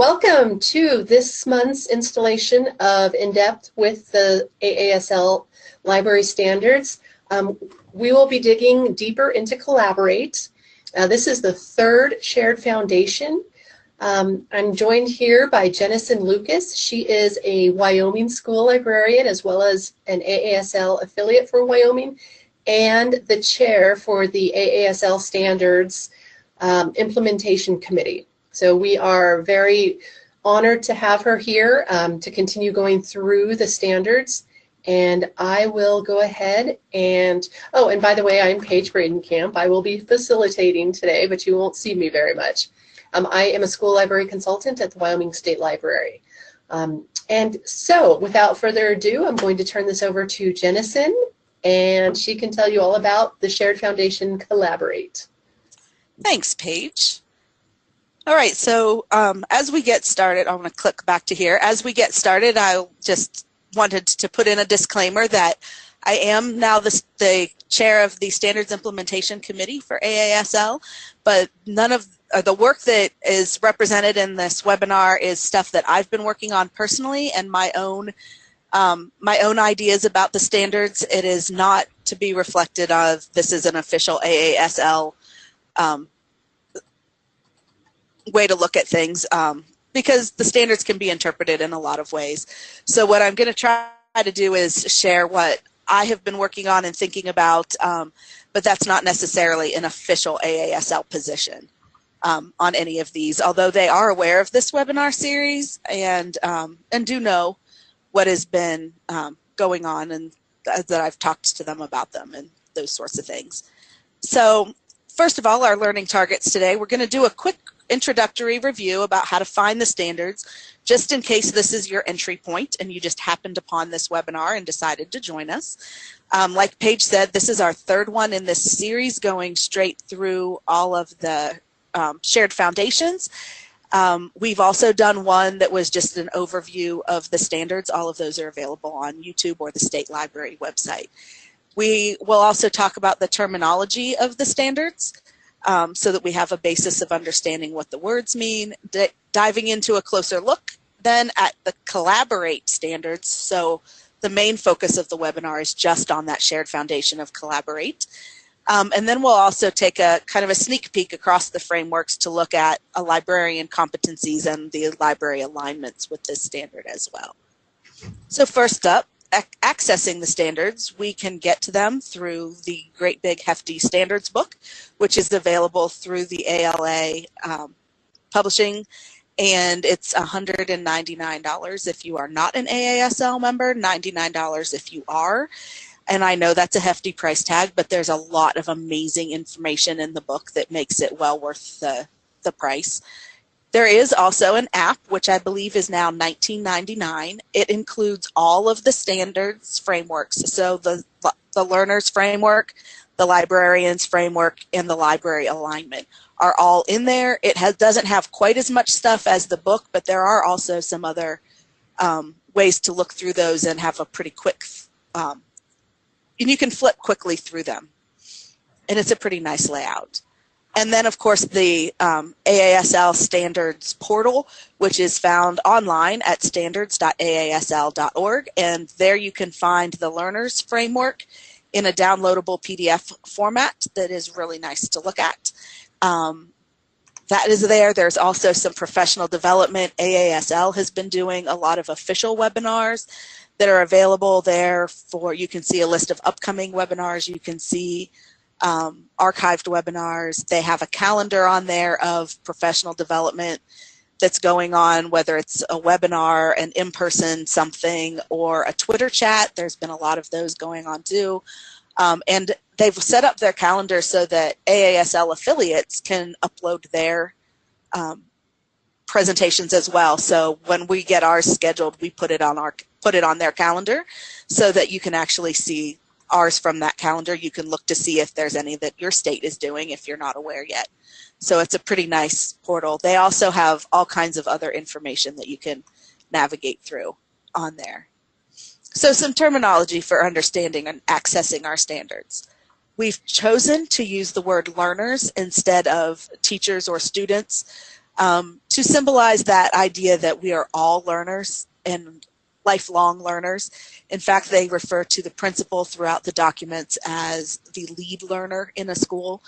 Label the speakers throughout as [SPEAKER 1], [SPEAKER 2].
[SPEAKER 1] Welcome to this month's installation of In-Depth with the AASL Library Standards. We will be digging deeper into Collaborate. This is the third shared foundation. I'm joined here by Jennison Lucas. She is a Wyoming school librarian as well as an AASL affiliate for Wyoming and the chair for the AASL Standards Implementation Committee. So we are very honored to have her here to continue going through the standards. And I will go ahead and, oh, and by the way, I'm Paige Bradenkamp. I will be facilitating today, but you won't see me very much. I am a school library consultant at the Wyoming State Library. And so without further ado, I'm going to turn this over to Jennison, and she can tell you all about the Shared Foundation Collaborate.
[SPEAKER 2] Thanks, Paige. All right, so as we get started, I want to click back to here. As we get started, I just wanted to put in a disclaimer that I am now the chair of the Standards Implementation Committee for AASL, but none of the work that is represented in this webinar is stuff that I've been working on personally and my own ideas about the standards. It is not to be reflected of this is an official AASL way to look at things because the standards can be interpreted in a lot of ways. So what I'm going to try to do is share what I have been working on and thinking about, but that's not necessarily an official AASL position on any of these, although they are aware of this webinar series and do know what has been going on and that I've talked to them about them and those sorts of things. So first of all, our learning targets today, we're going to do a quick introductory review about how to find the standards, just in case this is your entry point and you just happened upon this webinar and decided to join us. Like Paige said, this is our third one in this series, going straight through all of the shared foundations. We've also done one that was just an overview of the standards. All of those are available on YouTube or the State Library website. We will also talk about the terminology of the standards, so that we have a basis of understanding what the words mean, diving into a closer look then at the Collaborate standards. So the main focus of the webinar is just on that shared foundation of Collaborate. And then we'll also take a kind of a sneak peek across the frameworks to look at a librarian competencies and the library alignments with this standard as well. So first up, accessing the standards, we can get to them through the great big hefty standards book, which is available through the ALA publishing, and it's $199 if you are not an AASL member, $99 if you are. And I know that's a hefty price tag, but there's a lot of amazing information in the book that makes it well worth the price. There is also an app, which I believe is now $19.99. It includes all of the standards frameworks. So the learner's framework, the librarian's framework, and the library alignment are all in there. It doesn't have quite as much stuff as the book, but there are also some other ways to look through those and have a pretty quick, and you can flip quickly through them. And it's a pretty nice layout. And then, of course, the AASL Standards portal, which is found online at standards.aasl.org. And there you can find the learner's framework in a downloadable PDF format that is really nice to look at. That is there. There's also some professional development. AASL has been doing a lot of official webinars that are available there for, you can see a list of upcoming webinars. You can see archived webinars. They have a calendar on there of professional development that's going on, whether it's a webinar, an in-person something, or a Twitter chat. There's been a lot of those going on too. And they've set up their calendar so that AASL affiliates can upload their presentations as well. So when we get ours scheduled, we put it on their calendar so that you can actually see ours from that calendar. You can look to see if there's any that your state is doing if you're not aware yet. So it's a pretty nice portal. They also have all kinds of other information that you can navigate through on there. So some terminology for understanding and accessing our standards. We've chosen to use the word learners instead of teachers or students. to symbolize that idea that we are all learners and lifelong learners. In fact, they refer to the principal throughout the documents as the lead learner in a school.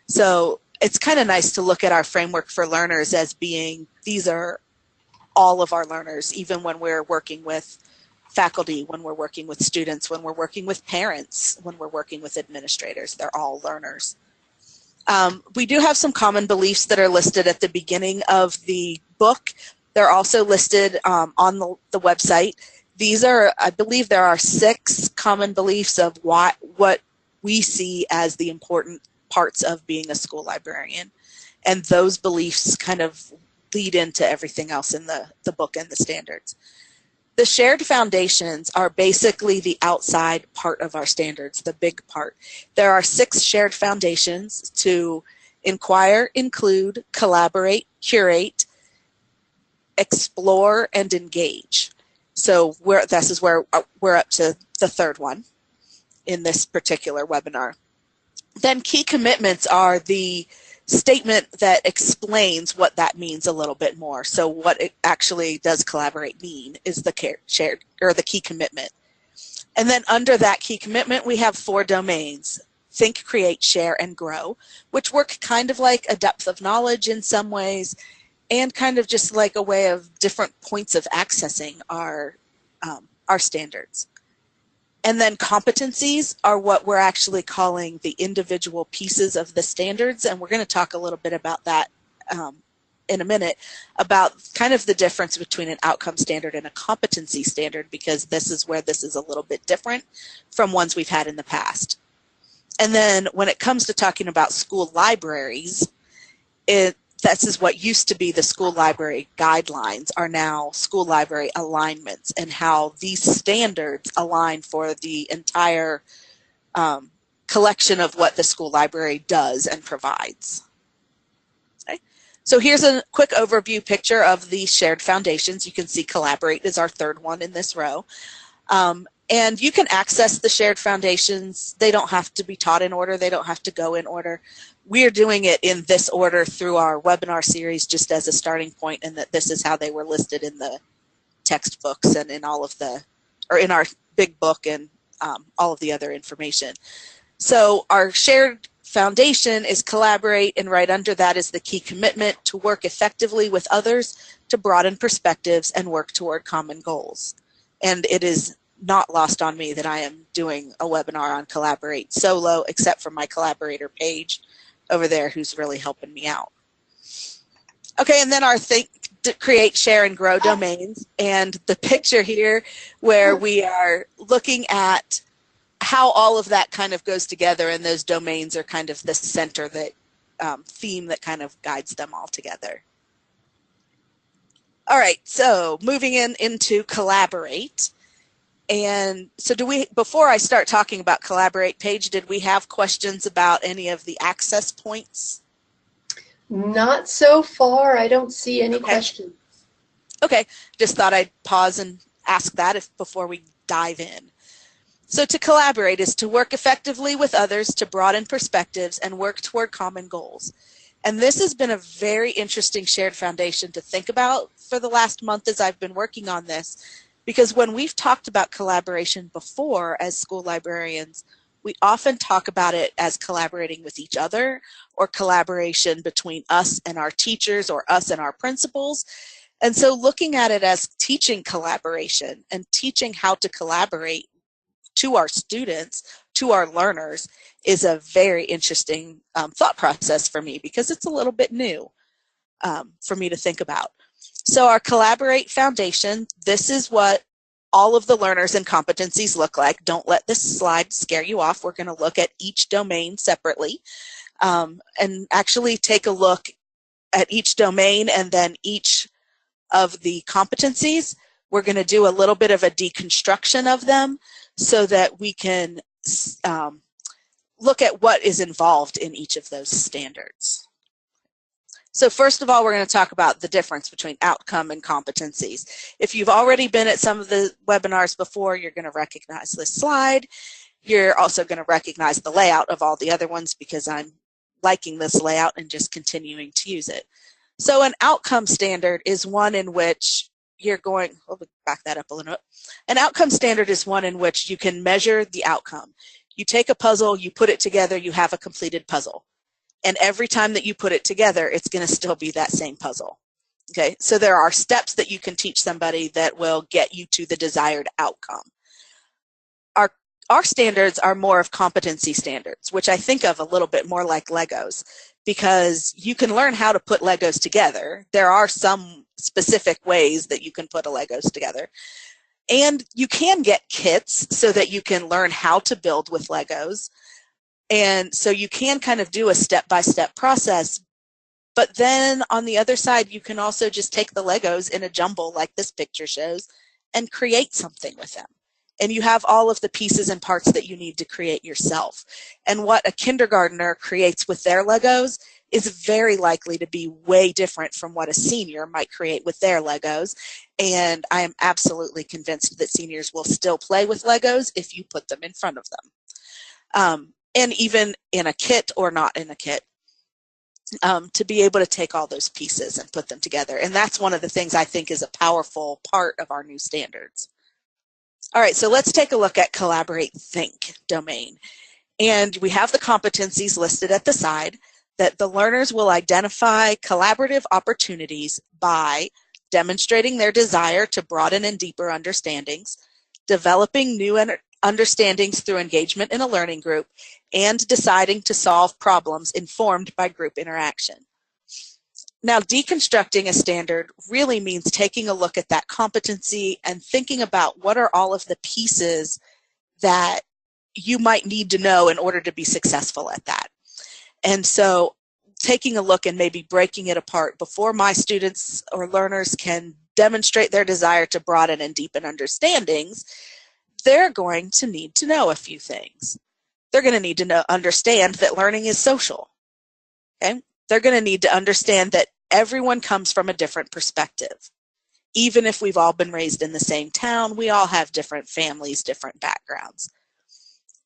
[SPEAKER 2] So it's kind of nice to look at our framework for learners as being, these are all of our learners, even when we're working with faculty, when we're working with students, when we're working with parents, when we're working with administrators. They're all learners. We do have some common beliefs that are listed at the beginning of the book. They're also listed on the website. These are, I believe there are 6 common beliefs of what we see as the important parts of being a school librarian. And those beliefs kind of lead into everything else in the book and the standards. The shared foundations are basically the outside part of our standards, the big part. There are 6 shared foundations to inquire, include, collaborate, curate, explore, and engage. So this is where we're up to the 3rd one in this particular webinar. Then key commitments are the statement that explains what that means a little bit more. So what it actually does collaborate mean is the shared or the key commitment. And then under that key commitment, we have 4 domains: think, create, share, and grow, which work kind of like a depth of knowledge in some ways, and kind of just like a way of different points of accessing our standards. And then competencies are what we're actually calling the individual pieces of the standards, and we're going to talk a little bit about that in a minute, about kind of the difference between an outcome standard and a competency standard, because this is where this is a little bit different from ones we've had in the past. And then when it comes to talking about school libraries, this is what used to be the school library guidelines are now school library alignments, and how these standards align for the entire collection of what the school library does and provides. Okay. So here's a quick overview picture of the shared foundations. You can see collaborate is our 3rd one in this row. And you can access the shared foundations. They don't have to be taught in order. They don't have to go in order. We are doing it in this order through our webinar series just as a starting point, and that this is how they were listed in the textbooks and in all of in our big book and all of the other information. So our shared foundation is collaborate, and right under that is the key commitment to work effectively with others to broaden perspectives and work toward common goals. And it is not lost on me that I am doing a webinar on collaborate solo, except for my collaborator Paige over there, who's really helping me out. Okay, and then our think, create, share, and grow domains, and the picture here where we are looking at how all of that kind of goes together, and those domains are kind of the center, that theme that kind of guides them all together. All right, so moving into collaborate. And so before I start talking about collaborate, Paige, did we have questions about any of the access points?
[SPEAKER 1] Not so far. I don't see any questions.
[SPEAKER 2] Okay, just thought I'd pause and ask that before we dive in. So to collaborate is to work effectively with others to broaden perspectives and work toward common goals. And this has been a very interesting shared foundation to think about for the last month as I've been working on this. Because when we've talked about collaboration before as school librarians, we often talk about it as collaborating with each other, or collaboration between us and our teachers, or us and our principals. And so looking at it as teaching collaboration and teaching how to collaborate to our students, to our learners, is a very interesting thought process for me, because it's a little bit new for me to think about. So our Collaborate Foundation, this is what all of the learners and competencies look like. Don't let this slide scare you off. We're going to look at each domain separately and actually take a look at each domain and then each of the competencies. We're going to do a little bit of a deconstruction of them so that we can look at what is involved in each of those standards. So first of all, we're going to talk about the difference between outcome and competencies. If you've already been at some of the webinars before, you're going to recognize this slide. You're also going to recognize the layout of all the other ones, because I'm liking this layout and just continuing to use it. So an outcome standard is one in which you're going, we'll back that up a little bit. An outcome standard is one in which you can measure the outcome. You take a puzzle, you put it together, you have a completed puzzle. And every time that you put it together, it's going to still be that same puzzle. Okay, so there are steps that you can teach somebody that will get you to the desired outcome. Our standards are more of competency standards, which I think of a little bit more like Legos, because you can learn how to put Legos together. There are some specific ways that you can put a Legos together. And you can get kits so that you can learn how to build with Legos. And so you can kind of do a step-by-step process. But then on the other side, you can also just take the Legos in a jumble like this picture shows and create something with them. And you have all of the pieces and parts that you need to create yourself. And what a kindergartner creates with their Legos is very likely to be way different from what a senior might create with their Legos. And I am absolutely convinced that seniors will still play with Legos if you put them in front of them. And even in a kit or not in a kit, to be able to take all those pieces and put them together. And that's one of the things I think is a powerful part of our new standards. All right, so let's take a look at Collaborate Think domain. And we have the competencies listed at the side that the learners will identify collaborative opportunities by demonstrating their desire to broaden and deeper understandings, developing new understandings through engagement in a learning group, and deciding to solve problems informed by group interaction. Now, deconstructing a standard really means taking a look at that competency and thinking about what are all of the pieces that you might need to know in order to be successful at that. And so taking a look and maybe breaking it apart before my students or learners can demonstrate their desire to broaden and deepen understandings, they're going to need to know a few things. They're going to need to understand that learning is social. Okay? They're going to need to understand that everyone comes from a different perspective. Even if we've all been raised in the same town, we all have different families, different backgrounds.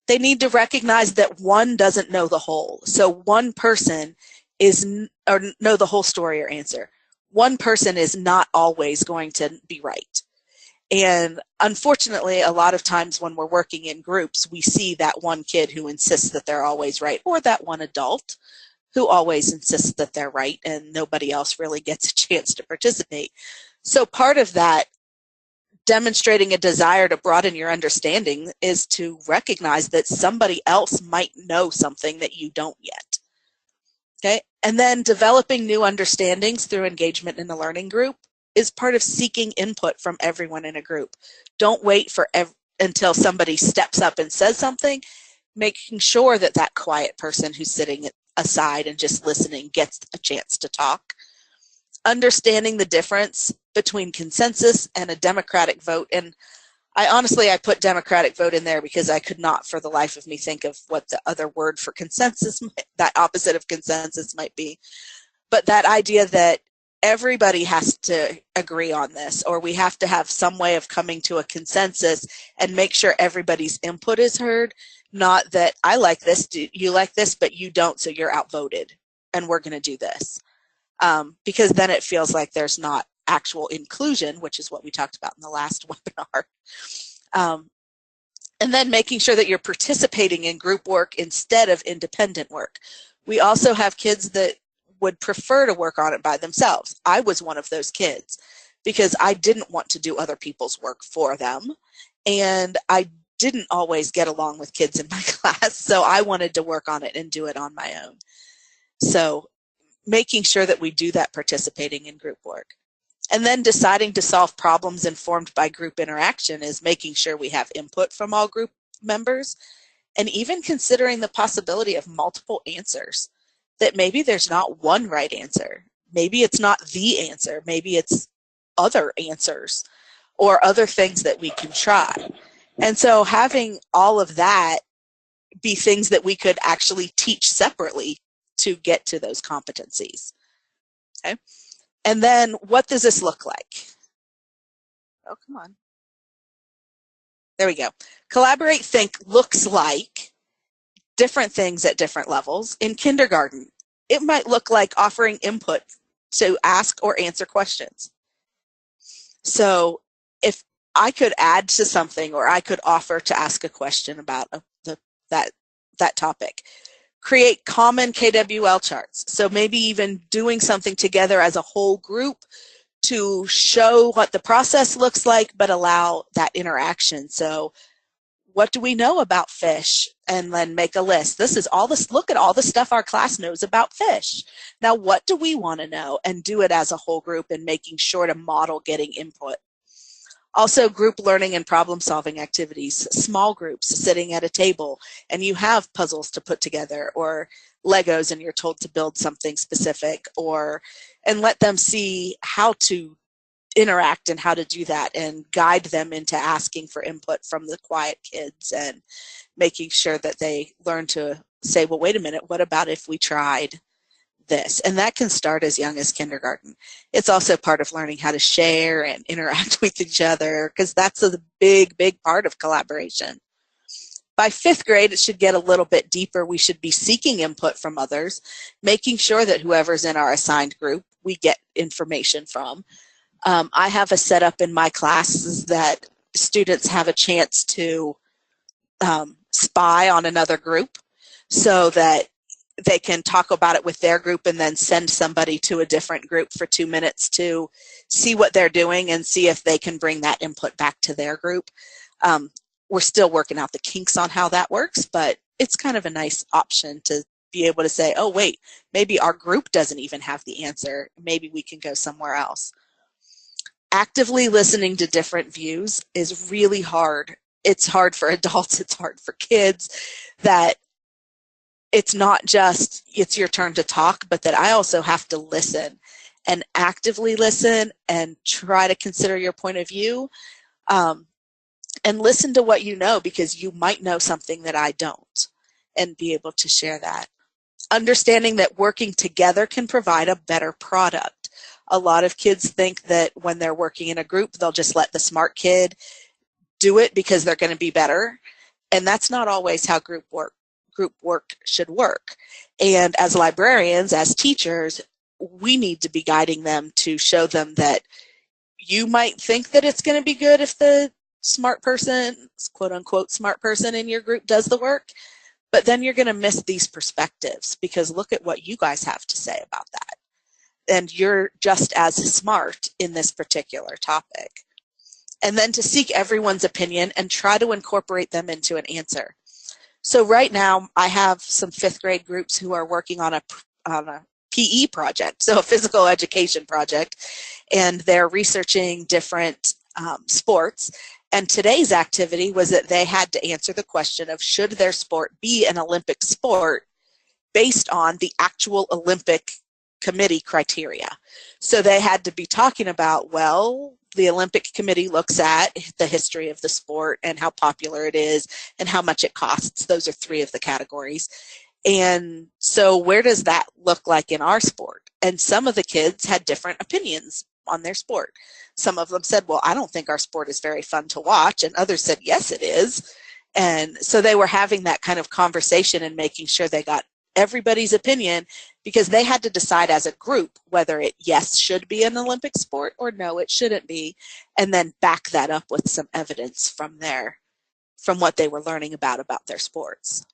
[SPEAKER 2] They need to recognize that one doesn't know the whole. So one person or know the whole story or answer. One person is not always going to be right. And unfortunately, a lot of times when we're working in groups, we see that one kid who insists that they're always right, or that one adult who always insists that they're right and nobody else really gets a chance to participate. So part of that demonstrating a desire to broaden your understanding is to recognize that somebody else might know something that you don't yet. Okay? And then developing new understandings through engagement in a learning group is part of seeking input from everyone in a group. Don't wait for until somebody steps up and says something. Making sure that that quiet person who's sitting aside and just listening gets a chance to talk. Understanding the difference between consensus and a democratic vote. And I put democratic vote in there because I could not for the life of me think of what the other word for consensus, that opposite of consensus might be. But that idea that everybody has to agree on this, or we have to have some way of coming to a consensus and make sure everybody's input is heard, not that I like this, you like this, but you don't, so you're outvoted, and we're going to do this. Because then it feels like there's not actual inclusion, which is what we talked about in the last webinar. And then making sure that you're participating in group work instead of independent work. We also have kids that would prefer to work on it by themselves. I was one of those kids because I didn't want to do other people's work for them. And I didn't always get along with kids in my class, so I wanted to work on it and do it on my own. So making sure that we do that participating in group work. And then deciding to solve problems informed by group interaction is making sure we have input from all group members, and even considering the possibility of multiple answers. That maybe there's not one right answer. Maybe it's not the answer. Maybe it's other answers or other things that we can try. And so having all of that be things that we could actually teach separately to get to those competencies. Okay? And then what does this look like? Oh, come on. There we go. Collaborate Think looks like different things at different levels. In kindergarten, it might look like offering input to ask or answer questions. So if I could add to something, or I could offer to ask a question about that topic, create common KWL charts. So maybe even doing something together as a whole group to show what the process looks like, but allow that interaction. So what do we know about fish? And then make a list. This is all this, look at all the stuff our class knows about fish. Now, what do we want to know? And do it as a whole group, and making sure to model getting input. Also, group learning and problem solving activities, small groups sitting at a table and you have puzzles to put together, or Legos and you're told to build something specific, and let them see how to interact and how to do that, and guide them into asking for input from the quiet kids, and making sure that they learn to say, well, wait a minute, what about if we tried this? And that can start as young as kindergarten. It's also part of learning how to share and interact with each other, because that's a big, big part of collaboration. By 5th grade, it should get a little bit deeper. We should be seeking input from others, making sure that whoever's in our assigned group, we get information from. I have a setup in my classes that students have a chance to spy on another group, so that they can talk about it with their group and then send somebody to a different group for 2 minutes to see what they're doing and see if they can bring that input back to their group. We're still working out the kinks on how that works, but it's kind of a nice option to be able to say, oh, wait, maybe our group doesn't even have the answer. Maybe we can go somewhere else. Actively listening to different views is really hard. It's hard for adults, it's hard for kids, that it's not just it's your turn to talk, but that I also have to listen, and actively listen and try to consider your point of view, and listen to what you know, because you might know something that I don't, and be able to share that. Understanding that working together can provide a better product. A lot of kids think that when they're working in a group, they'll just let the smart kid do it because they're going to be better. And that's not always how group work should work. And as librarians, as teachers, we need to be guiding them to show them that you might think that it's going to be good if the smart person, quote unquote, smart person in your group does the work, but then you're going to miss these perspectives, because look at what you guys have to say about that. And you're just as smart in this particular topic. And then to seek everyone's opinion and try to incorporate them into an answer. So right now, I have some 5th grade groups who are working on a PE project, so a physical education project, and they're researching different sports. And today's activity was that they had to answer the question of, should their sport be an Olympic sport based on the actual Olympic committee criteria. So they had to be talking about, well, the Olympic Committee looks at the history of the sport and how popular it is and how much it costs. Those are 3 of the categories. And so where does that look like in our sport? And some of the kids had different opinions on their sport. Some of them said, well, I don't think our sport is very fun to watch. And others said, yes, it is. And so they were having that kind of conversation and making sure they got everybody's opinion, because they had to decide as a group whether it, yes, should be an Olympic sport or no, it shouldn't be, and then back that up with some evidence from what they were learning about their sports.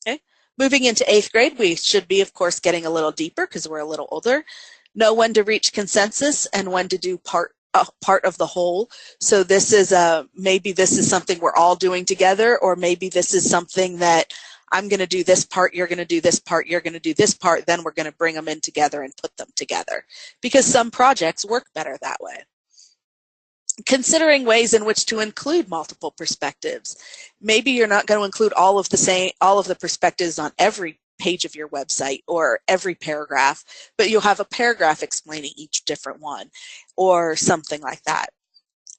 [SPEAKER 2] Okay. Moving into 8th grade, we should be, of course, getting a little deeper because we're a little older. Know when to reach consensus and when to do part of the whole. So this is maybe this is something we're all doing together, or maybe this is something that I'm going to do this part, you're going to do this part, you're going to do this part, then we're going to bring them in together and put them together, because some projects work better that way. Considering ways in which to include multiple perspectives. Maybe you're not going to include all of the perspectives on every page of your website or every paragraph, but you'll have a paragraph explaining each different one or something like that.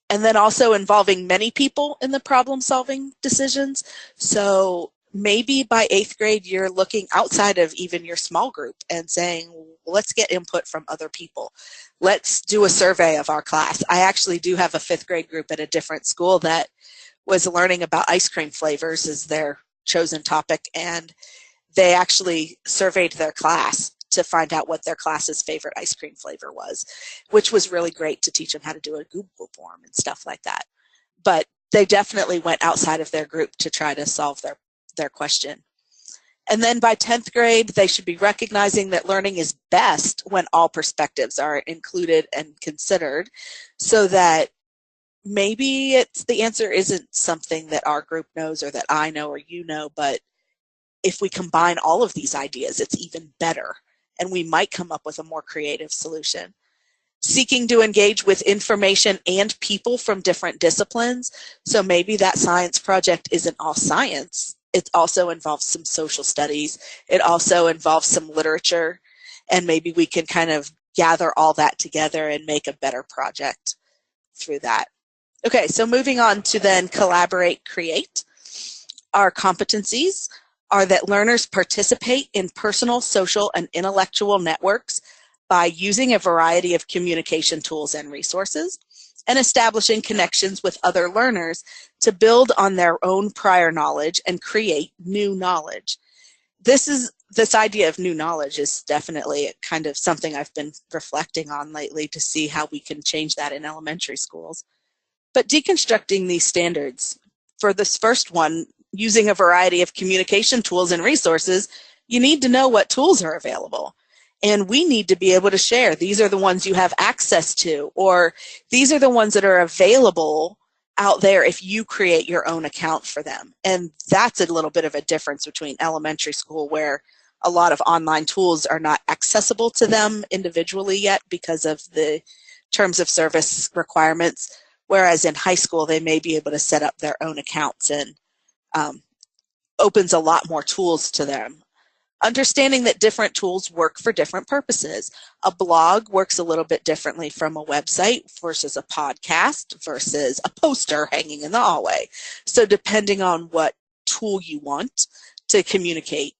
[SPEAKER 2] And then also involving many people in the problem-solving decisions. So maybe by 8th grade, you're looking outside of even your small group and saying, let's get input from other people. Let's do a survey of our class. I actually do have a 5th grade group at a different school that was learning about ice cream flavors as their chosen topic, and they actually surveyed their class to find out what their class's favorite ice cream flavor was, which was really great to teach them how to do a Google form and stuff like that. But they definitely went outside of their group to try to solve their question. And then by 10th grade, they should be recognizing that learning is best when all perspectives are included and considered, so that maybe the answer isn't something that our group knows or that I know or you know, but if we combine all of these ideas, it's even better, and we might come up with a more creative solution. Seeking to engage with information and people from different disciplines. So maybe that science project isn't all science. It also involves some social studies. It also involves some literature, and maybe we can kind of gather all that together and make a better project through that. Okay, so moving on to then collaborate, create. Our competencies are that learners participate in personal, social, and intellectual networks by using a variety of communication tools and resources, and establishing connections with other learners to build on their own prior knowledge and create new knowledge. This idea of new knowledge is definitely kind of something I've been reflecting on lately to see how we can change that in elementary schools. But deconstructing these standards, for this first one, using a variety of communication tools and resources, you need to know what tools are available. And we need to be able to share. These are the ones you have access to, or these are the ones that are available out there if you create your own account for them. And that's a little bit of a difference between elementary school, where a lot of online tools are not accessible to them individually yet because of the terms of service requirements, whereas in high school they may be able to set up their own accounts, and opens a lot more tools to them. Understanding that different tools work for different purposes. A blog works a little bit differently from a website versus a podcast versus a poster hanging in the hallway. So depending on what tool you want to communicate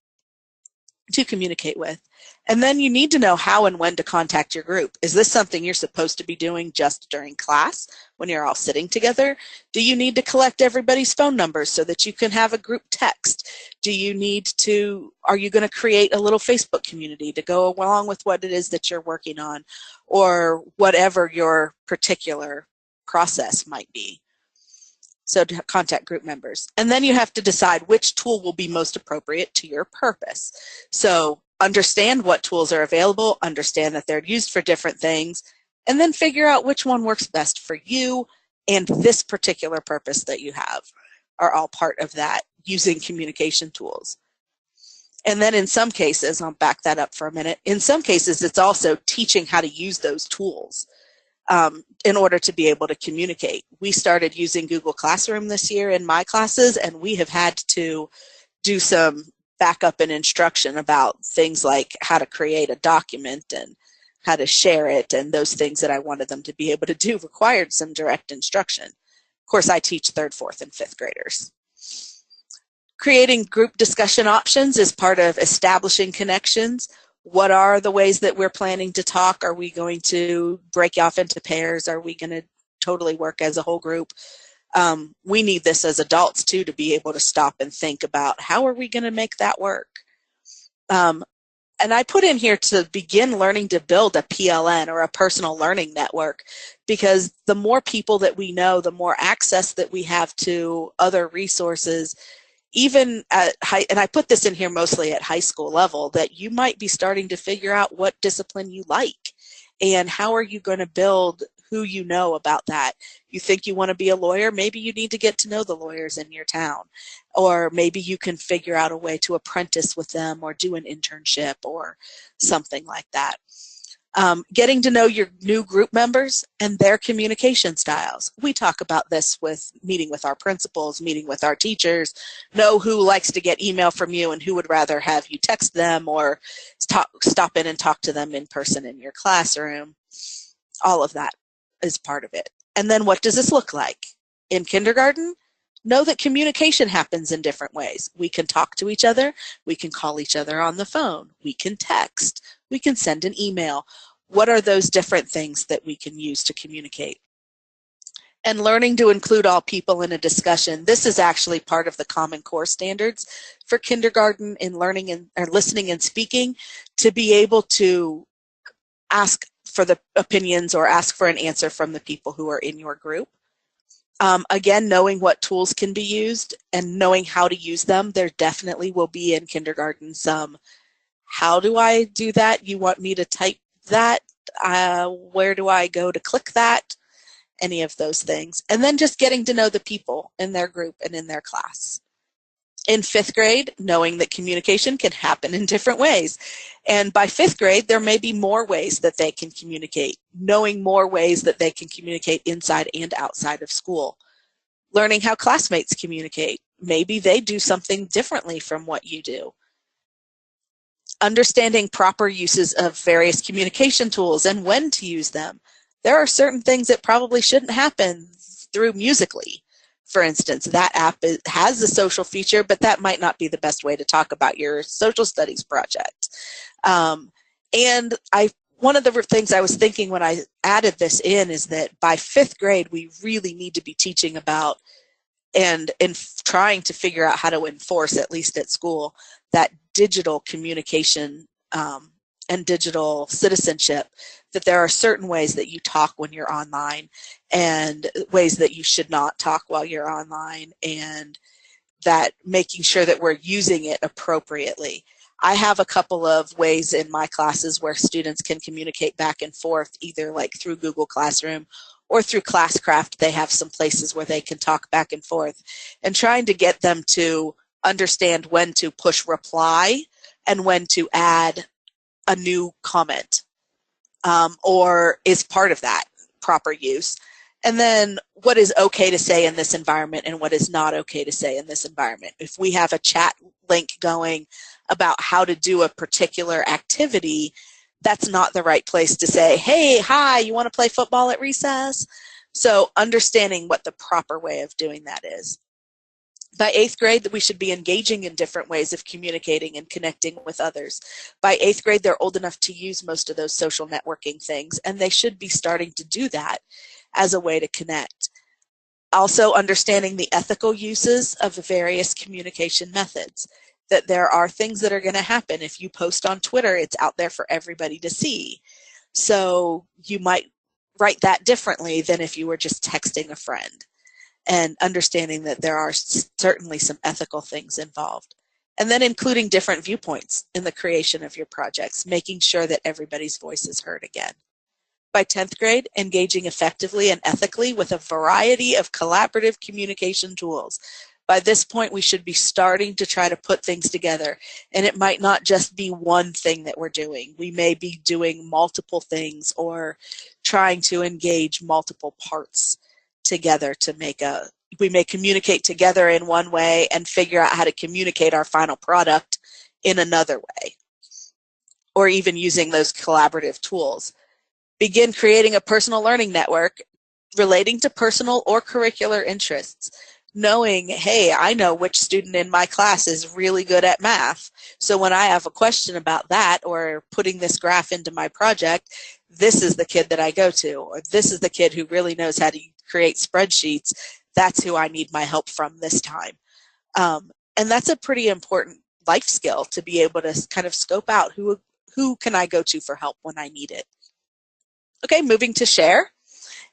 [SPEAKER 2] with. And then you need to know how and when to contact your group. Is this something you're supposed to be doing just during class when you're all sitting together? Do you need to collect everybody's phone numbers so that you can have a group text? Are you going to create a little Facebook community to go along with what it is that you're working on, or whatever your particular process might be? So to contact group members. And then you have to decide which tool will be most appropriate to your purpose. So understand what tools are available, understand that they're used for different things, and then figure out which one works best for you and this particular purpose that you have are all part of that, using communication tools. And then in some cases, I'll back that up for a minute, in some cases it's also teaching how to use those tools in order to be able to communicate. We started using Google Classroom this year in my classes, and we have had to do some backup and instruction about things like how to create a document and how to share it, and those things that I wanted them to be able to do required some direct instruction. Of course, I teach 3rd, 4th, and 5th graders. Creating group discussion options is part of establishing connections. What are the ways that we're planning to talk? Are we going to break off into pairs? Are we going to totally work as a whole group? We need this as adults too, to be able to stop and think about how are we going to make that work? And I put in here to begin learning to build a PLN, or a personal learning network, because the more people that we know, the more access that we have to other resources, even at high, and I put this in here mostly at high school level, that you might be starting to figure out what discipline you like and how are you going to build who you know about that. You think you want to be a lawyer, maybe you need to get to know the lawyers in your town, or maybe you can figure out a way to apprentice with them or do an internship or something like that. Getting to know your new group members and their communication styles. We talk about this with meeting with our principals, meeting with our teachers, know who likes to get email from you and who would rather have you text them or stop in and talk to them in person in your classroom. All of that is part of it. And then what does this look like? In kindergarten, know that communication happens in different ways. We can talk to each other. We can call each other on the phone. We can text. We can send an email. What are those different things that we can use to communicate? And learning to include all people in a discussion. This is actually part of the Common Core standards for kindergarten in learning and or listening and speaking, to be able to ask for the opinions or ask for an answer from the people who are in your group. Again, knowing what tools can be used and knowing how to use them. There definitely will be in kindergarten some, how do I do that? You want me to type that? Where do I go to click that? Any of those things. And then just getting to know the people in their group and in their class. In 5th grade, knowing that communication can happen in different ways. And by 5th grade, there may be more ways that they can communicate, knowing more ways that they can communicate inside and outside of school. Learning how classmates communicate. Maybe they do something differently from what you do. Understanding proper uses of various communication tools and when to use them. There are certain things that probably shouldn't happen through Musical.ly. For instance, that app has a social feature, but that might not be the best way to talk about your social studies project. And one of the things I was thinking when I added this in is that by 5th grade, we really need to be teaching about and trying to figure out how to enforce, at least at school, that digital communication and digital citizenship, that there are certain ways that you talk when you're online and ways that you should not talk while you're online, and that making sure that we're using it appropriately. I have a couple of ways in my classes where students can communicate back and forth, either like through Google Classroom or through Classcraft. They have some places where they can talk back and forth, and trying to get them to understand when to push reply and when to add a new comment, or is part of that proper use. And then what is okay to say in this environment and what is not okay to say in this environment. If we have a chat link going about how to do a particular activity, that's not the right place to say, hey, hi, you want to play football at recess? So understanding what the proper way of doing that is. By 8th grade, we should be engaging in different ways of communicating and connecting with others. By 8th grade, they're old enough to use most of those social networking things, and they should be starting to do that as a way to connect. Also, understanding the ethical uses of the various communication methods, that there are things that are going to happen. If you post on Twitter, it's out there for everybody to see. So you might write that differently than if you were just texting a friend. And understanding that there are certainly some ethical things involved. And then including different viewpoints in the creation of your projects, making sure that everybody's voice is heard again. By 10th grade, engaging effectively and ethically with a variety of collaborative communication tools. By this point, we should be starting to try to put things together. And it might not just be one thing that we're doing. We may be doing multiple things or trying to engage multiple parts together to we may communicate together in one way and figure out how to communicate our final product in another way, or even using those collaborative tools. Begin creating a personal learning network relating to personal or curricular interests. Knowing, hey, I know which student in my class is really good at math. So when I have a question about that or putting this graph into my project, this is the kid that I go to, or this is the kid who really knows how to create spreadsheets. That's who I need my help from this time. And that's a pretty important life skill, to be able to kind of scope out who can I go to for help when I need it. Okay, moving to share.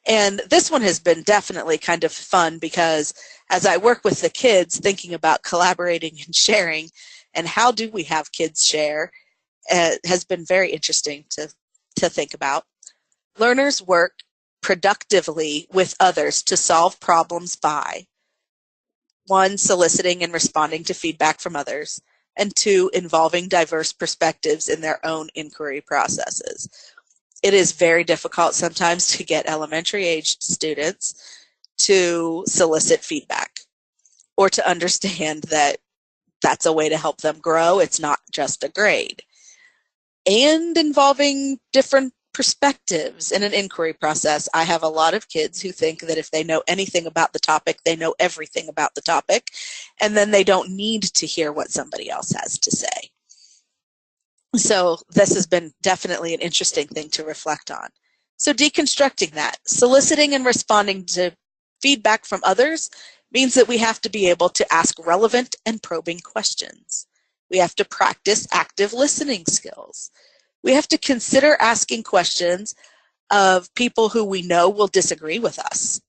[SPEAKER 2] And this one has been definitely kind of fun, because as I work with the kids thinking about collaborating and sharing and how do we have kids share, has been very interesting to think about. Learners work productively with others to solve problems by 1, soliciting and responding to feedback from others, and 2, involving diverse perspectives in their own inquiry processes. It is very difficult sometimes to get elementary aged students to solicit feedback or to understand that that's a way to help them grow. It's not just a grade. And involving different perspectives in an inquiry process. I have a lot of kids who think that if they know anything about the topic, they know everything about the topic, and then they don't need to hear what somebody else has to say. So this has been definitely an interesting thing to reflect on. So deconstructing that, soliciting and responding to feedback from others means that we have to be able to ask relevant and probing questions. We have to practice active listening skills. We have to consider asking questions of people who we know will disagree with us.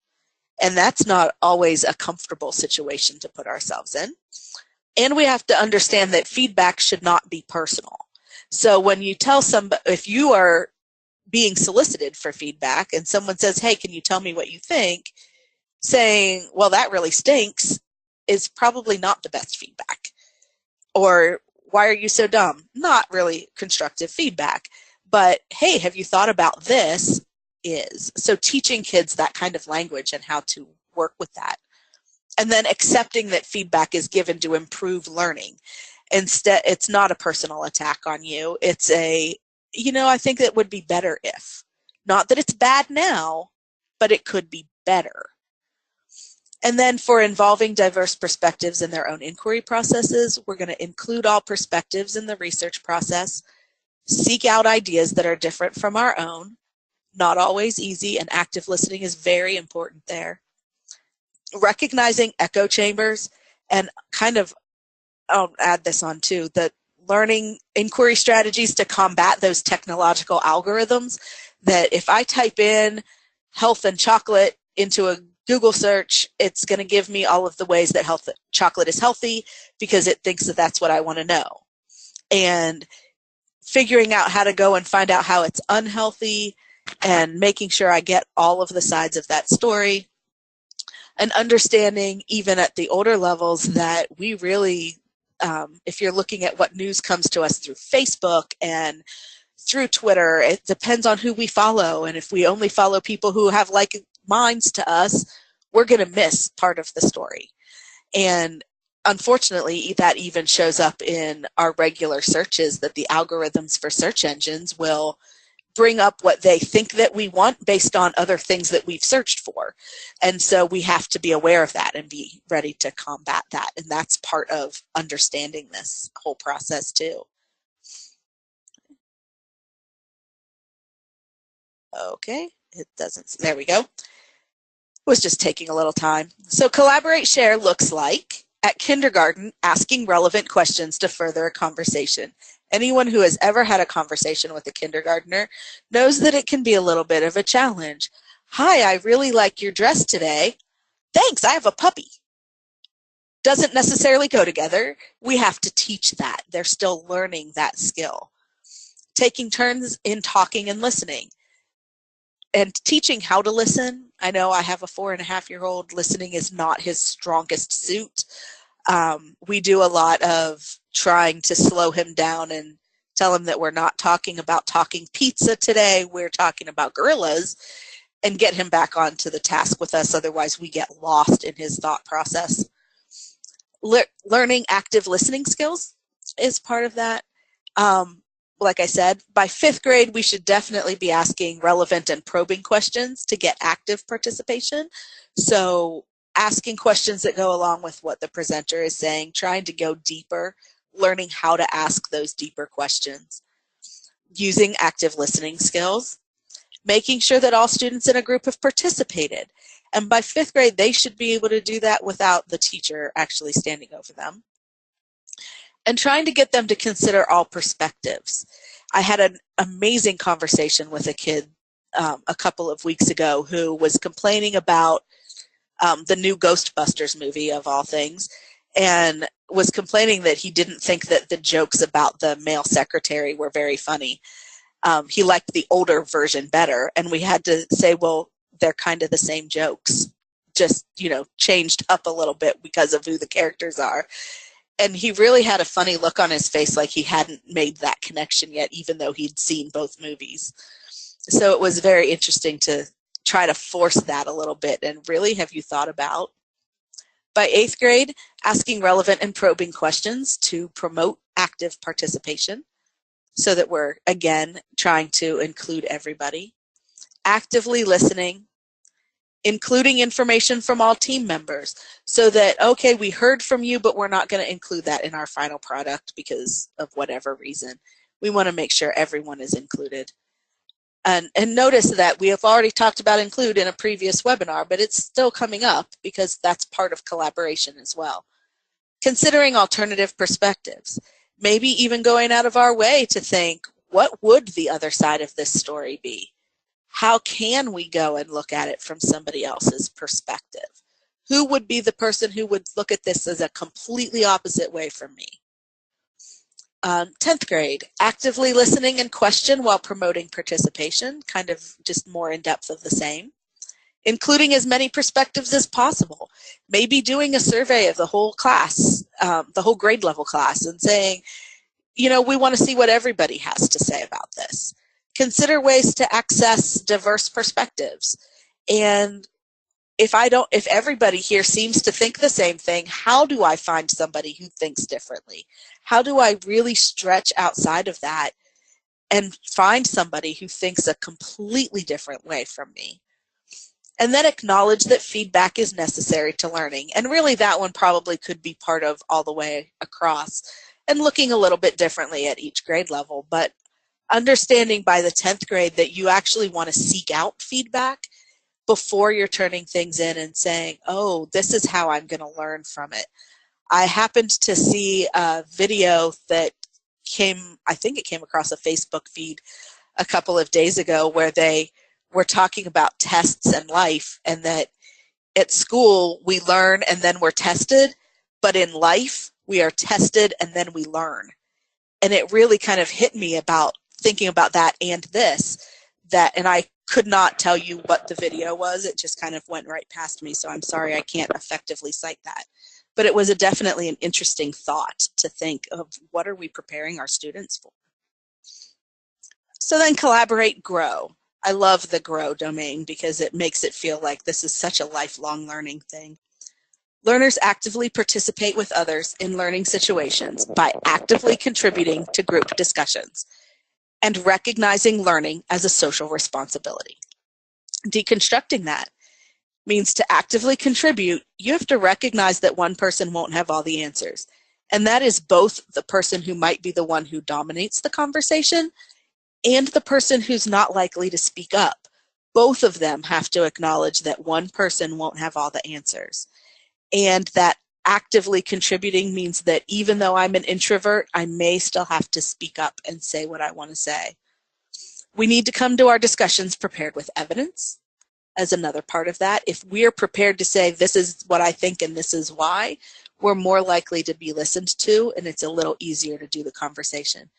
[SPEAKER 2] And that's not always a comfortable situation to put ourselves in. And we have to understand that feedback should not be personal. So when you tell somebody, if you are being solicited for feedback and someone says, hey, can you tell me what you think? Saying, well, that really stinks is probably not the best feedback. Or, why are you so dumb? Not really constructive feedback. But, hey, have you thought about this? Is. So teaching kids that kind of language and how to work with that. And then accepting that feedback is given to improve learning. Instead, it's not a personal attack on you. It's a, I think it would be better if. Not that it's bad now, but it could be better. And then for involving diverse perspectives in their own inquiry processes, we're going to include all perspectives in the research process, seek out ideas that are different from our own, not always easy, and active listening is very important there. Recognizing echo chambers, and kind of, I'll add this on too, that learning inquiry strategies to combat those technological algorithms, that if I type in health and chocolate into a Google search, it's going to give me all of the ways that chocolate is healthy because it thinks that that's what I want to know. And figuring out how to go and find out how it's unhealthy and making sure I get all of the sides of that story. And understanding, even at the older levels, that we really, if you're looking at what news comes to us through Facebook and through Twitter, it depends on who we follow. And if we only follow people who have like minds to us, we're going to miss part of the story. And unfortunately, that even shows up in our regular searches, that the algorithms for search engines will bring up what they think that we want based on other things that we've searched for. And so we have to be aware of that and be ready to combat that. And that's part of understanding this whole process too. Okay, it doesn't, there we go. Was just taking a little time. So collaborate share looks like, at kindergarten, asking relevant questions to further a conversation. Anyone who has ever had a conversation with a kindergartner knows that it can be a little bit of a challenge. Hi, I really like your dress today. Thanks, I have a puppy. Doesn't necessarily go together. We have to teach that. They're still learning that skill. Taking turns in talking and listening. And teaching how to listen. I know I have a 4.5-year-old. Listening is not his strongest suit. We do a lot of trying to slow him down and tell him that we're not talking about talking pizza today. We're talking about gorillas, and get him back onto the task with us. Otherwise, we get lost in his thought process. Learning active listening skills is part of that. Like I said, by 5th grade, we should definitely be asking relevant and probing questions to get active participation. So asking questions that go along with what the presenter is saying, trying to go deeper, learning how to ask those deeper questions. Using active listening skills, making sure that all students in a group have participated. And by 5th grade, they should be able to do that without the teacher actually standing over them. And trying to get them to consider all perspectives. I had an amazing conversation with a kid a couple of weeks ago who was complaining about the new Ghostbusters movie, of all things, and was complaining that he didn't think that the jokes about the male secretary were very funny. He liked the older version better, and we had to say, well, they're kind of the same jokes, just, changed up a little bit because of who the characters are. And he really had a funny look on his face, like he hadn't made that connection yet, even though he'd seen both movies. So it was very interesting to try to force that a little bit. And really, have you thought about? By 8th grade, asking relevant and probing questions to promote active participation so that we're, again, trying to include everybody. Actively listening, including information from all team members so that, okay, we heard from you, but we're not going to include that in our final product because of whatever reason. We want to make sure everyone is included. And notice that we have already talked about include in a previous webinar, but it's still coming up because that's part of collaboration as well. Considering alternative perspectives, maybe even going out of our way to think, what would the other side of this story be? How can we go and look at it from somebody else's perspective? Who would be the person who would look at this as a completely opposite way from me? 10th grade, actively listening and question while promoting participation, kind of just more in depth of the same. Including as many perspectives as possible. Maybe doing a survey of the whole class, the whole grade level class, and saying, you know, we want to see what everybody has to say about this. Consider ways to access diverse perspectives. And if everybody here seems to think the same thing, how do I find somebody who thinks differently? How do I really stretch outside of that and find somebody who thinks a completely different way from me? And then acknowledge that feedback is necessary to learning. And really that one probably could be part of all the way across and looking a little bit differently at each grade level. But understanding by the 10th grade that you actually want to seek out feedback before you're turning things in and saying, oh, this is how I'm going to learn from it. I happened to see a video that I think it came across a Facebook feed a couple of days ago where they were talking about tests and life, and that at school we learn and then we're tested, but in life we are tested and then we learn. And it really kind of hit me about thinking about that and and I could not tell you what the video was. It just kind of went right past me. So I'm sorry I can't effectively cite that. But it was definitely an interesting thought to think of, what are we preparing our students for? So then collaborate, grow. I love the grow domain because it makes it feel like this is such a lifelong learning thing. Learners actively participate with others in learning situations by actively contributing to group discussions and recognizing learning as a social responsibility. Deconstructing that means to actively contribute, you have to recognize that one person won't have all the answers. And that is both the person who might be the one who dominates the conversation and the person who's not likely to speak up. Both of them have to acknowledge that one person won't have all the answers. And that actively contributing means that even though I'm an introvert, I may still have to speak up and say what I want to say. We need to come to our discussions prepared with evidence as another part of that. If we're prepared to say, this is what I think and this is why, we're more likely to be listened to, and it's a little easier to do the conversation.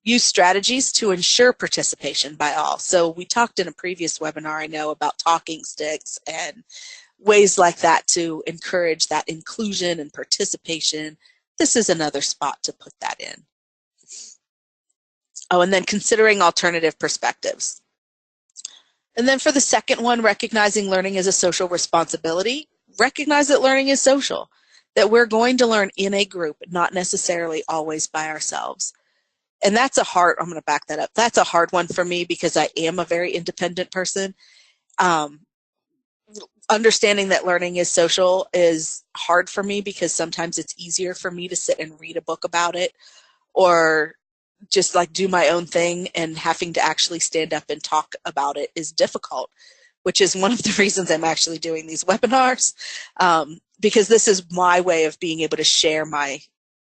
[SPEAKER 2] Use strategies to ensure participation by all. So we talked in a previous webinar, I know, about talking sticks and ways like that to encourage that inclusion and participation. This is another spot to put that in. Oh, and then considering alternative perspectives. And then for the second one, recognizing learning as a social responsibility, recognize that learning is social, that we're going to learn in a group, not necessarily always by ourselves. And that's I'm going to back that up. That's a hard one for me because I am a very independent person. Understanding that learning is social is hard for me because sometimes it's easier for me to sit and read a book about it or just like do my own thing, and having to actually stand up and talk about it is difficult, which is one of the reasons I'm actually doing these webinars, because this is my way of being able to share my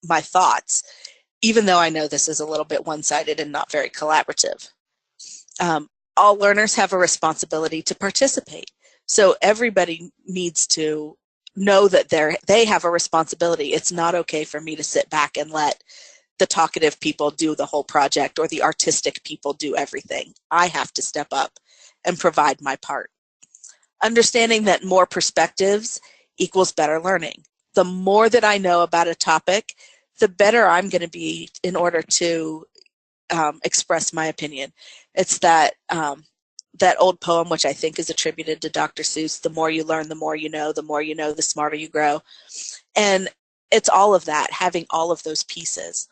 [SPEAKER 2] thoughts, even though I know this is a little bit one-sided and not very collaborative. All learners have a responsibility to participate. So everybody needs to know that they have a responsibility. It's not okay for me to sit back and let the talkative people do the whole project or the artistic people do everything. I have to step up and provide my part. Understanding that more perspectives equals better learning. The more that I know about a topic, the better I'm going to be in order to express my opinion. It's that old poem, which I think is attributed to Dr. Seuss, the more you learn, the more you know, the smarter you grow. And it's all of that, having all of those pieces.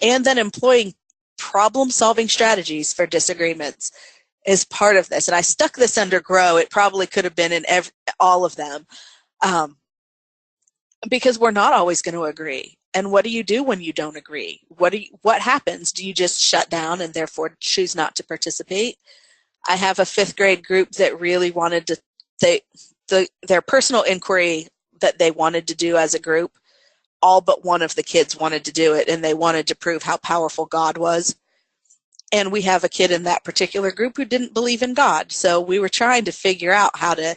[SPEAKER 2] And then employing problem-solving strategies for disagreements is part of this. And I stuck this under grow. It probably could have been in all of them, because we're not always going to agree. And what do you do when you don't agree? What happens? Do you just shut down and therefore choose not to participate? I have a 5th grade group that really wanted to, their personal inquiry that they wanted to do as a group, all but one of the kids wanted to do it, and they wanted to prove how powerful God was. And we have a kid in that particular group who didn't believe in God. So we were trying to figure out how to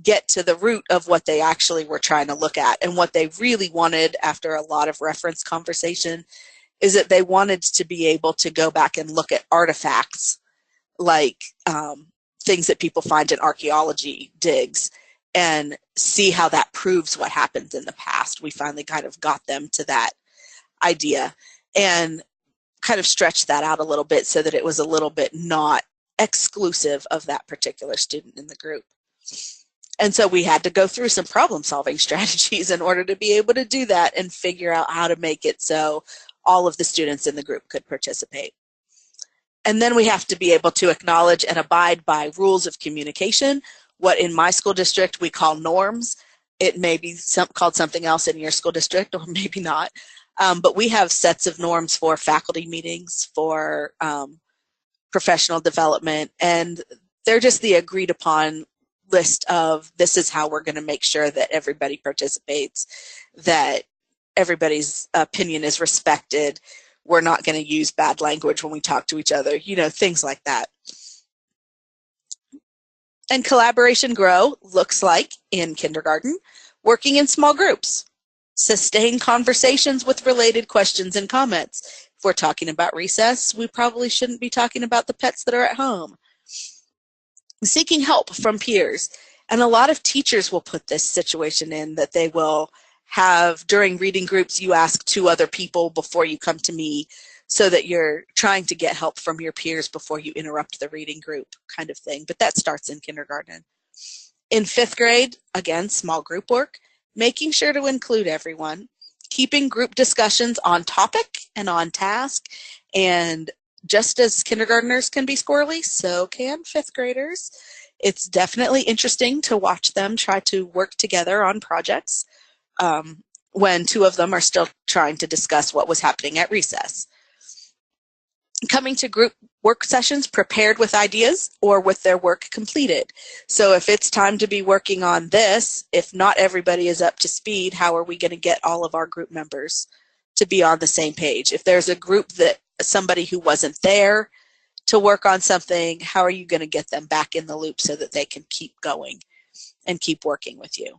[SPEAKER 2] get to the root of what they actually were trying to look at. And what they really wanted, after a lot of reference conversation, is that they wanted to be able to go back and look at artifacts, like things that people find in archaeology digs, and see how that proves what happened in the past. We finally kind of got them to that idea and kind of stretched that out a little bit so that it was a little bit not exclusive of that particular student in the group. And so we had to go through some problem-solving strategies in order to be able to do that and figure out how to make it so all of the students in the group could participate. And then we have to be able to acknowledge and abide by rules of communication, what in my school district we call norms. It may be called something else in your school district, or maybe not. But we have sets of norms for faculty meetings, for professional development, and they're just the agreed upon list of, this is how we're going to make sure that everybody participates, that everybody's opinion is respected. We're not going to use bad language when we talk to each other, things like that. And collaboration grow looks like, in kindergarten, working in small groups, sustain conversations with related questions and comments. If we're talking about recess, we probably shouldn't be talking about the pets that are at home. Seeking help from peers. And a lot of teachers will put this situation in, that they will have, during reading groups, you ask 2 other people before you come to me, so that you're trying to get help from your peers before you interrupt the reading group, kind of thing. But that starts in kindergarten. In 5th grade, again, small group work, making sure to include everyone, keeping group discussions on topic and on task, and just as kindergartners can be squirrely, so can 5th graders. It's definitely interesting to watch them try to work together on projects when 2 of them are still trying to discuss what was happening at recess. Coming to group work sessions prepared with ideas or with their work completed. So if it's time to be working on this, if not everybody is up to speed, how are we going to get all of our group members to be on the same page? If there's a group that somebody who wasn't there to work on something, how are you going to get them back in the loop so that they can keep going and keep working with you?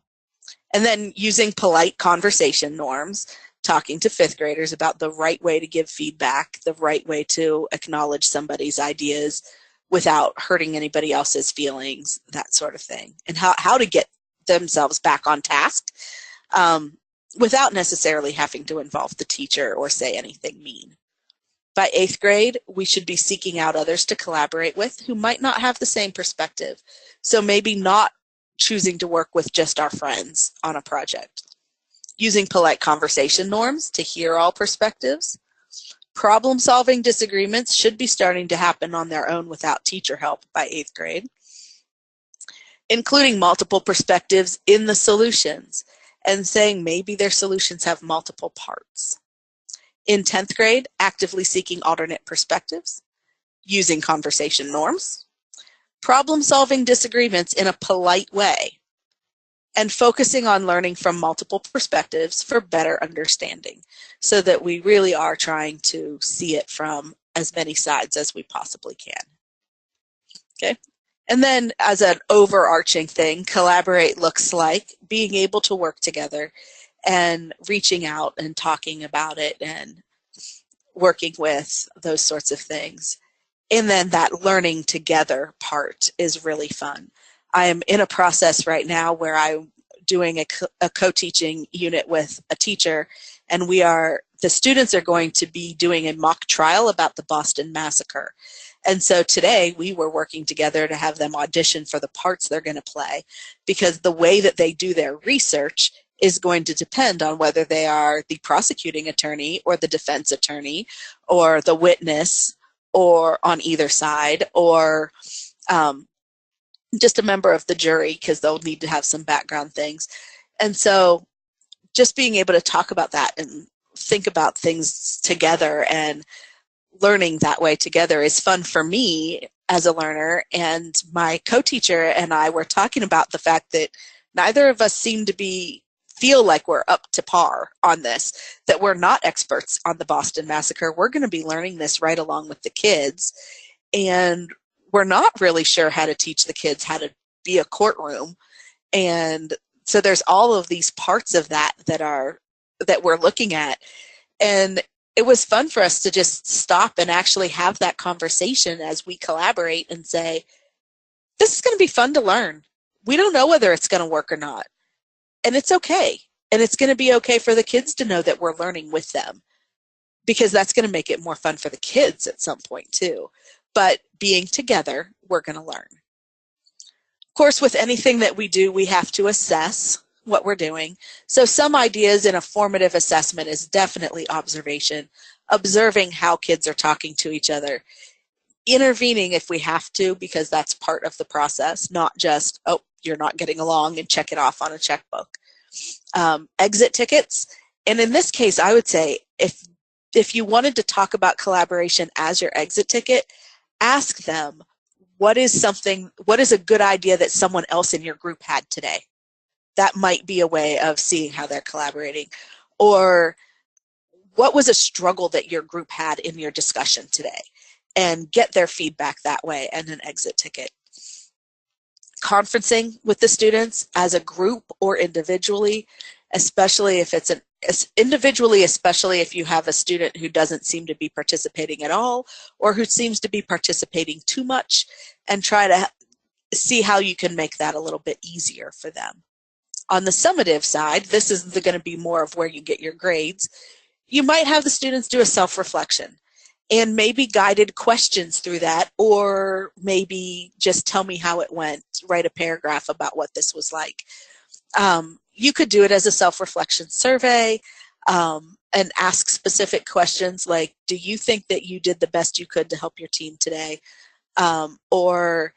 [SPEAKER 2] And then using polite conversation norms, talking to 5th graders about the right way to give feedback, the right way to acknowledge somebody's ideas without hurting anybody else's feelings, that sort of thing. And how to get themselves back on task without necessarily having to involve the teacher or say anything mean. By 8th grade, we should be seeking out others to collaborate with who might not have the same perspective. So maybe not choosing to work with just our friends on a project. Using polite conversation norms to hear all perspectives. Problem-solving disagreements should be starting to happen on their own without teacher help by 8th grade. Including multiple perspectives in the solutions and saying maybe their solutions have multiple parts. In 10th grade, actively seeking alternate perspectives, using conversation norms, problem-solving disagreements in a polite way, and focusing on learning from multiple perspectives for better understanding, so that we really are trying to see it from as many sides as we possibly can. Okay. And then as an overarching thing, collaborate looks like being able to work together and reaching out and talking about it and working with those sorts of things. And then that learning together part is really fun. I am in a process right now where I'm doing a co-teaching unit with a teacher, and the students are going to be doing a mock trial about the Boston Massacre. And so today we were working together to have them audition for the parts they're going to play, because the way that they do their research is going to depend on whether they are the prosecuting attorney or the defense attorney or the witness or on either side, or just a member of the jury, because they'll need to have some background things. And so just being able to talk about that and think about things together and learning that way together is fun for me as a learner, and my co-teacher and I were talking about the fact that neither of us seem to feel like we're up to par on this, that we're not experts on the Boston Massacre. We're going to be learning this right along with the kids, and we're not really sure how to teach the kids how to be a courtroom. And so there's all of these parts of that that we're looking at. And it was fun for us to just stop and actually have that conversation as we collaborate and say, this is going to be fun to learn. We don't know whether it's going to work or not. And it's okay. And it's going to be okay for the kids to know that we're learning with them, because that's going to make it more fun for the kids at some point too. But being together, we're going to learn. Of course, with anything that we do, we have to assess what we're doing. So some ideas in a formative assessment is definitely observation, observing how kids are talking to each other, intervening if we have to, because that's part of the process, not just, oh, you're not getting along and check it off on a checkbook. Exit tickets. And in this case, I would say if you wanted to talk about collaboration as your exit ticket, ask them, what is a good idea that someone else in your group had today? That might be a way of seeing how they're collaborating. Or what was a struggle that your group had in your discussion today? And get their feedback that way, and an exit ticket. Conferencing with the students as a group or individually, especially if it's individually, especially if you have a student who doesn't seem to be participating at all, or who seems to be participating too much, and try to see how you can make that a little bit easier for them. On the summative side, this is going to be more of where you get your grades. You might have the students do a self-reflection and maybe guided questions through that, or maybe just tell me how it went, write a paragraph about what this was like. You could do it as a self-reflection survey and ask specific questions like, do you think that you did the best you could to help your team today? Or,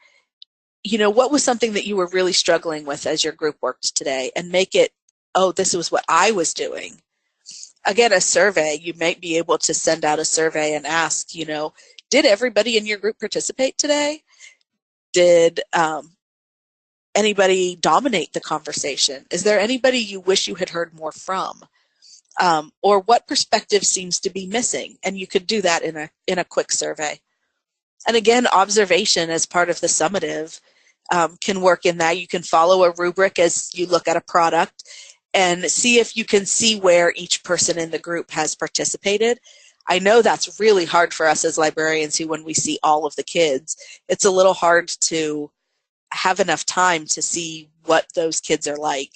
[SPEAKER 2] what was something that you were really struggling with as your group worked today? And make it, oh, this was what I was doing. Again, a survey, you might be able to send out a survey and ask, did everybody in your group participate today? Did anybody dominate the conversation? Is there anybody you wish you had heard more from? Or what perspective seems to be missing? And you could do that in a quick survey. And again, observation as part of the summative can work in that. You can follow a rubric as you look at a product and see if you can see where each person in the group has participated. I know that's really hard for us as librarians who, when we see all of the kids, it's a little hard to have enough time to see what those kids are like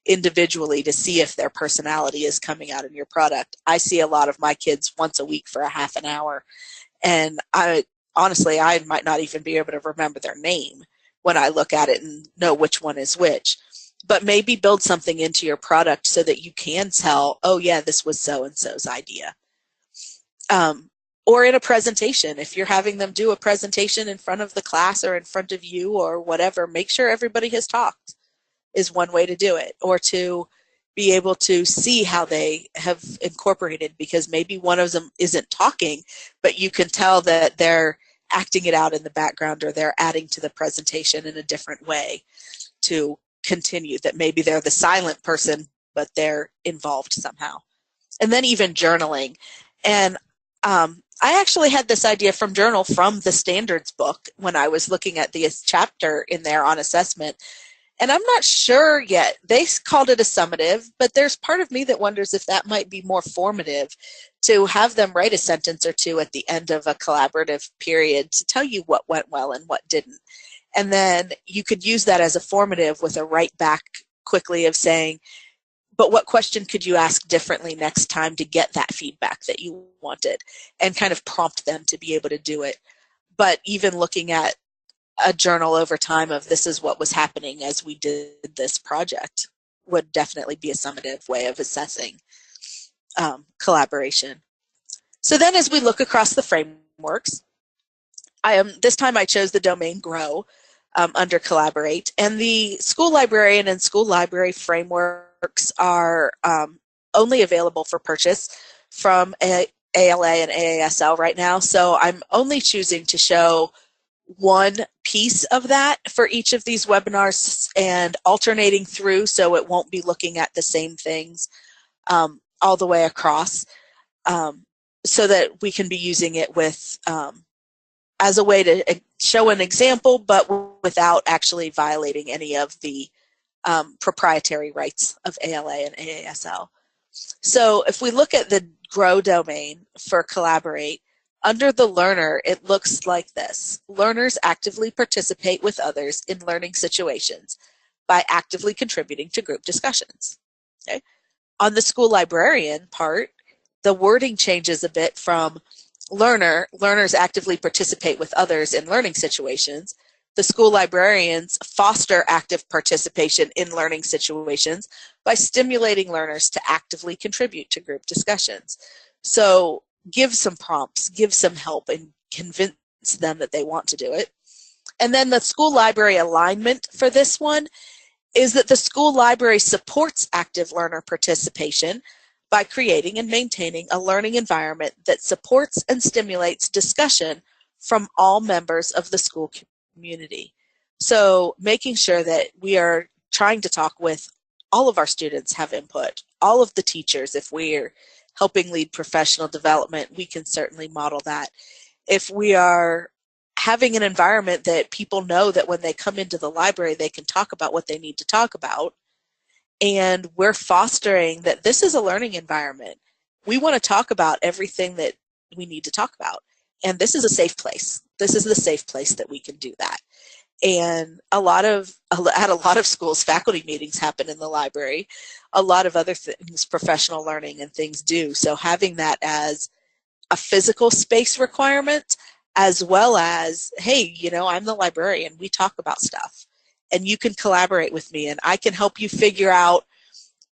[SPEAKER 2] individually, to see if their personality is coming out in your product. I see a lot of my kids once a week for a half an hour, and honestly, I might not even be able to remember their name when I look at it and know which one is which. But maybe build something into your product so that you can tell, oh yeah, this was so-and-so's idea. Or in a presentation, if you're having them do a presentation in front of the class or in front of you or whatever, make sure everybody has talked is one way to do it. Or to be able to see how they have incorporated, because maybe one of them isn't talking, but you can tell that they're acting it out in the background, or they're adding to the presentation in a different way to continue, that maybe they're the silent person, but they're involved somehow. And then even journaling. And I actually had this idea from the standards book when I was looking at the chapter in there on assessment. And I'm not sure yet. They called it a summative, but there's part of me that wonders if that might be more formative, to have them write a sentence or two at the end of a collaborative period to tell you what went well and what didn't. And then you could use that as a formative with a write back quickly of saying, but what question could you ask differently next time to get that feedback that you wanted, and kind of prompt them to be able to do it. But even looking at a journal over time of this is what was happening as we did this project would definitely be a summative way of assessing collaboration. So then as we look across the frameworks, this time I chose the domain GROW under Collaborate, and the school librarian and school library frameworks are only available for purchase from ALA and AASL right now. So I'm only choosing to show one piece of that for each of these webinars and alternating through, so it won't be looking at the same things all the way across, so that we can be using it with as a way to show an example, but without actually violating any of the proprietary rights of ALA and AASL. So if we look at the GROW domain for Collaborate, under the learner, it looks like this. Learners actively participate with others in learning situations by actively contributing to group discussions. Okay? On the school librarian part, the wording changes a bit from learners actively participate with others in learning situations. The school librarians foster active participation in learning situations by stimulating learners to actively contribute to group discussions. So give some prompts, give some help, and convince them that they want to do it. And then the school library alignment for this one is that the school library supports active learner participation by creating and maintaining a learning environment that supports and stimulates discussion from all members of the school community. So making sure that we are trying to talk with all of our students, have input, all of the teachers. If we're helping lead professional development, we can certainly model that. If we are having an environment that people know that when they come into the library, they can talk about what they need to talk about, and we're fostering that this is a learning environment. We want to talk about everything that we need to talk about, and this is a safe place. This is the safe place that we can do that. And at a lot of schools, faculty meetings happen in the library. A lot of other things, professional learning and things do. So having that as a physical space requirement, as well as, hey, I'm the librarian, we talk about stuff, and you can collaborate with me, and I can help you figure out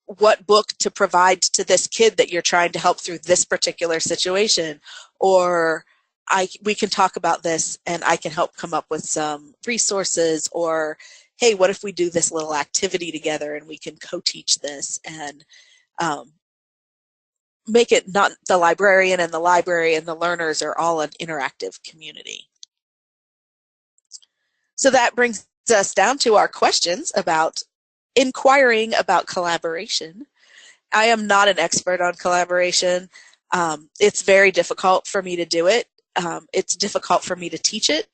[SPEAKER 2] what book to provide to this kid that you're trying to help through this particular situation, or we can talk about this and I can help come up with some resources, or hey, what if we do this little activity together and we can co-teach this, and make it not the librarian and the library and the learners are all an interactive community. So that brings us down to our questions about inquiring about collaboration. I am not an expert on collaboration. It's very difficult for me to do it. It's difficult for me to teach it.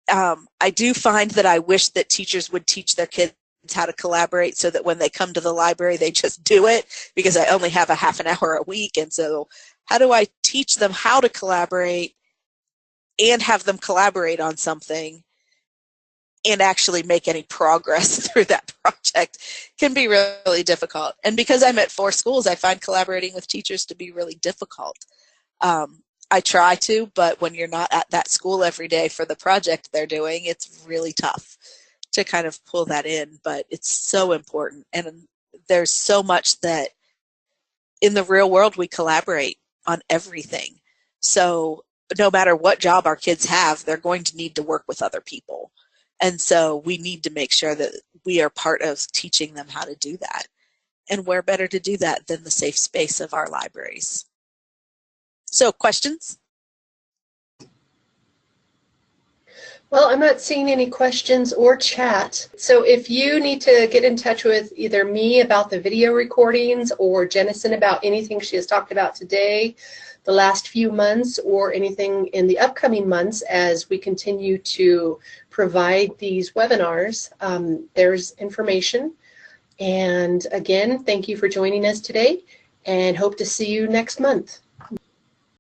[SPEAKER 2] I do find that I wish that teachers would teach their kids how to collaborate so that when they come to the library, they just do it, because I only have a half an hour a week. And so how do I teach them how to collaborate and have them collaborate on something and actually make any progress through that project can be really difficult. And because I'm at 4 schools, I find collaborating with teachers to be really difficult. I try to, but when you're not at that school every day for the project they're doing, it's really tough to kind of pull that in. But it's so important. And there's so much that in the real world we collaborate on everything. So no matter what job our kids have, they're going to need to work with other people. And so we need to make sure that we are part of teaching them how to do that. And where better to do that than the safe space of our libraries? So questions?
[SPEAKER 1] Well, I'm not seeing any questions or chat. So if you need to get in touch with either me about the video recordings or Jennison about anything she has talked about today, the last few months, or anything in the upcoming months as we continue to provide these webinars, there's information. And again, thank you for joining us today, and hope to see you next month.